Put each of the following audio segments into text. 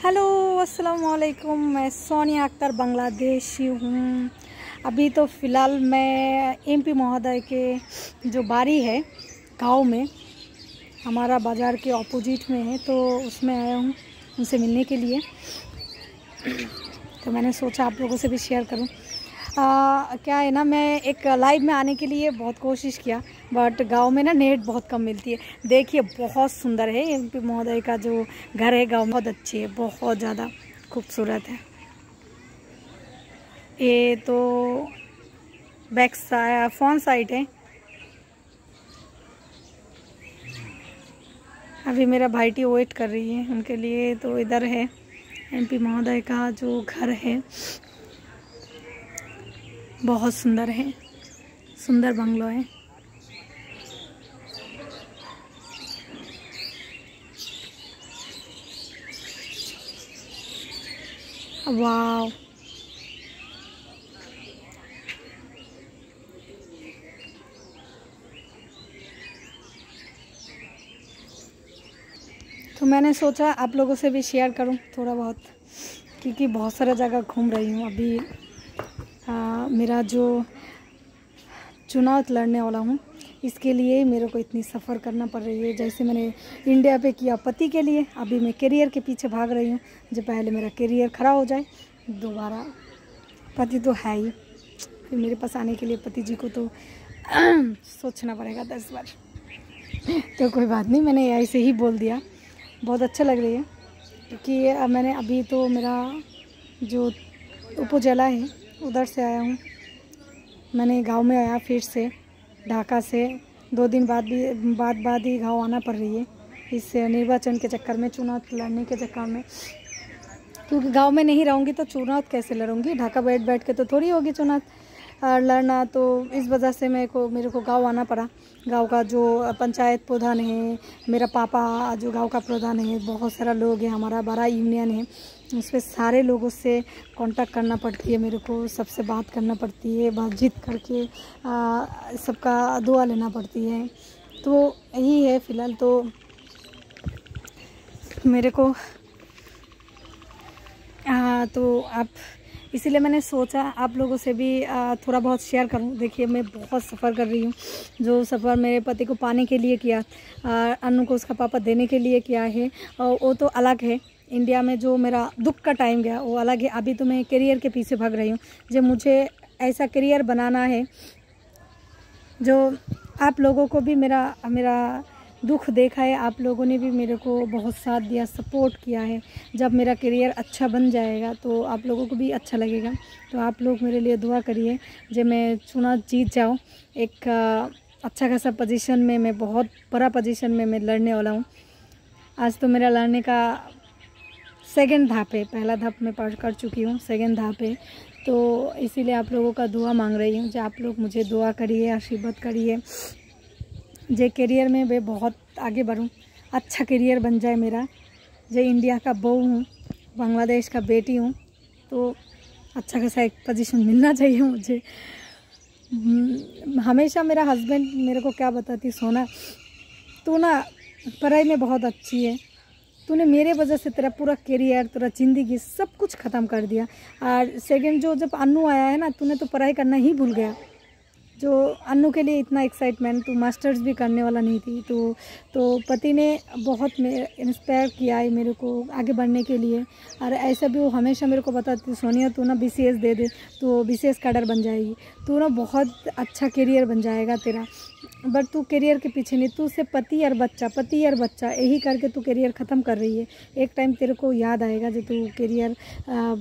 Hello अस्सलाम वालेकुम। मैं सोनिया अख्तर बांग्लादेशी हूँ। अभी तो फ़िलहाल मैं एमपी महोदय के जो बारी है गांव में, हमारा बाज़ार के ऑपोजिट में है, तो उसमें आया हूँ उनसे मिलने के लिए। तो मैंने सोचा आप लोगों से भी शेयर करूँ। क्या है ना, मैं एक लाइव में आने के लिए बहुत कोशिश किया, बट गांव में ना नेट बहुत कम मिलती है। देखिए बहुत सुंदर है एमपी महोदय का जो घर है गांव में, बहुत अच्छी है, बहुत ज़्यादा खूबसूरत है। ये तो बैक साइड फ्रंट साइड है। अभी मेरा भाईटी वेट कर रही है उनके लिए, तो इधर है एमपी महोदय का जो घर है, बहुत सुंदर है, सुंदर बंगलो है। वाव, तो मैंने सोचा आप लोगों से भी शेयर करूं थोड़ा बहुत, क्योंकि बहुत सारा जगह घूम रही हूं। अभी मेरा जो चुनाव लड़ने वाला हूं, इसके लिए मेरे को इतनी सफ़र करना पड़ रही है। जैसे मैंने इंडिया पे किया पति के लिए, अभी मैं करियर के पीछे भाग रही हूँ। जब पहले मेरा करियर खड़ा हो जाए, दोबारा पति तो है ही, फिर मेरे पास आने के लिए पति जी को तो सोचना पड़ेगा 10 बार। तो कोई बात नहीं, मैंने ऐसे ही बोल दिया। बहुत अच्छा लग रही है, क्योंकि मैंने अभी तो मेरा जो उपजिला है उधर से आया हूँ। मैंने गांव में आया फिर से ढाका से 2 दिन बाद ही गांव आना पड़ रही है, इस निर्वाचन के चक्कर में, चुनाव लड़ने के चक्कर में। क्योंकि गांव में नहीं रहूँगी तो चुनाव कैसे लड़ूंगी, ढाका बैठ के तो थोड़ी होगी चुनाव लड़ना। तो इस वजह से मेरे को गांव आना पड़ा। गांव का जो पंचायत प्रधान है, मेरा पापा जो गांव का प्रधान है, बहुत सारा लोग हैं, हमारा बड़ा यूनियन है, उसमें सारे लोगों से कांटेक्ट करना पड़ती है मेरे को, सबसे बात करना पड़ती है, बातचीत करके सबका दुआ लेना पड़ती है। तो यही है फ़िलहाल तो मेरे को। तो आप, इसीलिए मैंने सोचा आप लोगों से भी थोड़ा बहुत शेयर करूं। देखिए मैं बहुत सफ़र कर रही हूं। जो सफ़र मेरे पति को पाने के लिए किया, अन्नू को उसका पापा देने के लिए किया है, और वो तो अलग है। इंडिया में जो मेरा दुख का टाइम गया वो अलग है। अभी तो मैं करियर के पीछे भाग रही हूँ। जब मुझे ऐसा करियर बनाना है जो आप लोगों को भी मेरा दुख देखा है, आप लोगों ने भी मेरे को बहुत साथ दिया, सपोर्ट किया है। जब मेरा करियर अच्छा बन जाएगा तो आप लोगों को भी अच्छा लगेगा। तो आप लोग मेरे लिए दुआ करिए, जब मैं चुनाव जीत जाऊँ, एक अच्छा खासा पोजीशन में, मैं बहुत बड़ा पोजीशन में मैं लड़ने वाला हूँ। आज तो मेरा लड़ने का सेकंड धाप है, पहला धाप मैं पार कर चुकी हूँ, सेकंड धाप है। तो इसीलिए आप लोगों का दुआ मांग रही हूँ, जो आप लोग मुझे दुआ करिए, आशीर्वाद करिए, जे करियर में मैं बहुत आगे बढ़ूं, अच्छा करियर बन जाए मेरा। जो इंडिया का बहू हूँ, बांग्लादेश का बेटी हूँ, तो अच्छा खासा एक पोजीशन मिलना चाहिए मुझे। हमेशा मेरा हस्बैंड मेरे को क्या बताती, सोना तू ना पढ़ाई में बहुत अच्छी है, तूने मेरे वजह से तेरा पूरा करियर, तेरा ज़िंदगी सब कुछ ख़त्म कर दिया। और सेकंड जो जब अन्नू आया है ना, तूने तो पढ़ाई करना ही भूल गया। जो अन्नू के लिए इतना एक्साइटमेंट, तो मास्टर्स भी करने वाला नहीं थी। तो पति ने बहुत इंस्पायर किया है मेरे को आगे बढ़ने के लिए। और ऐसा भी वो हमेशा मेरे को बताती, सोनिया तू ना BCS दे दे, तो BCS कैडर बन जाएगी, तू ना बहुत अच्छा करियर बन जाएगा तेरा। बट तू करियर के पीछे नहीं, तू से पति और बच्चा यही करके तू करियर ख़त्म कर रही है। एक टाइम तेरे को याद आएगा जब तू करियर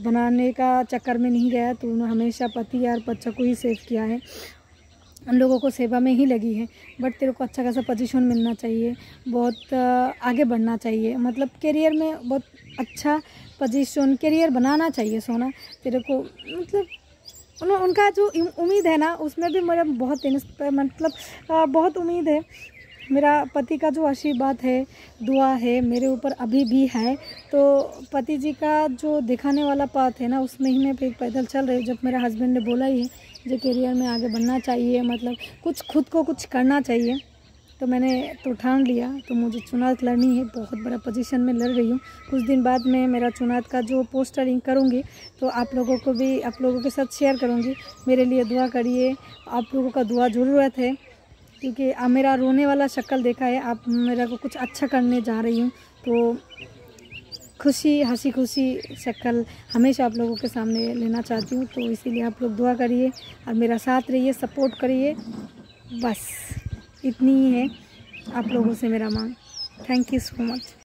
बनाने का चक्कर में नहीं गया, तू हमेशा पति और बच्चा को ही सेव किया है, उन लोगों को सेवा में ही लगी है। बट तेरे को अच्छा खासा पोजीशन मिलना चाहिए, बहुत आगे बढ़ना चाहिए, मतलब करियर में बहुत अच्छा पोजीशन करियर बनाना चाहिए सोना तेरे को। मतलब उनका जो उम्मीद है ना, उसमें भी मेरा बहुत बहुत उम्मीद है। मेरा पति का जो आशीर्वाद है, दुआ है मेरे ऊपर अभी भी है। तो पति जी का जो दिखाने वाला पाथ है ना, उसमें ही मैं पैदल चल रही हूँ। जब मेरा हस्बैंड ने बोला ही है जो करियर में आगे बढ़ना चाहिए, मतलब कुछ खुद को कुछ करना चाहिए, तो मैंने तो ठान लिया, तो मुझे चुनाव लड़नी है, बहुत बड़ा पोजीशन में लड़ रही हूँ। कुछ दिन बाद मैं मेरा चुनाव का जो पोस्टरिंग करूँगी तो आप लोगों को भी आप लोगों के साथ शेयर करूँगी। मेरे लिए दुआ करिए, आप लोगों का दुआ ज़रूरत है, क्योंकि आप मेरा रोने वाला शक्ल देखा है, आप मेरा को कुछ अच्छा करने जा रही हूँ, तो खुशी हंसी खुशी शक्ल हमेशा आप लोगों के सामने लेना चाहती हूँ। तो इसीलिए आप लोग दुआ करिए और मेरा साथ रहिए, सपोर्ट करिए, बस इतनी ही है आप लोगों से मेरा मांग। Thank you so much.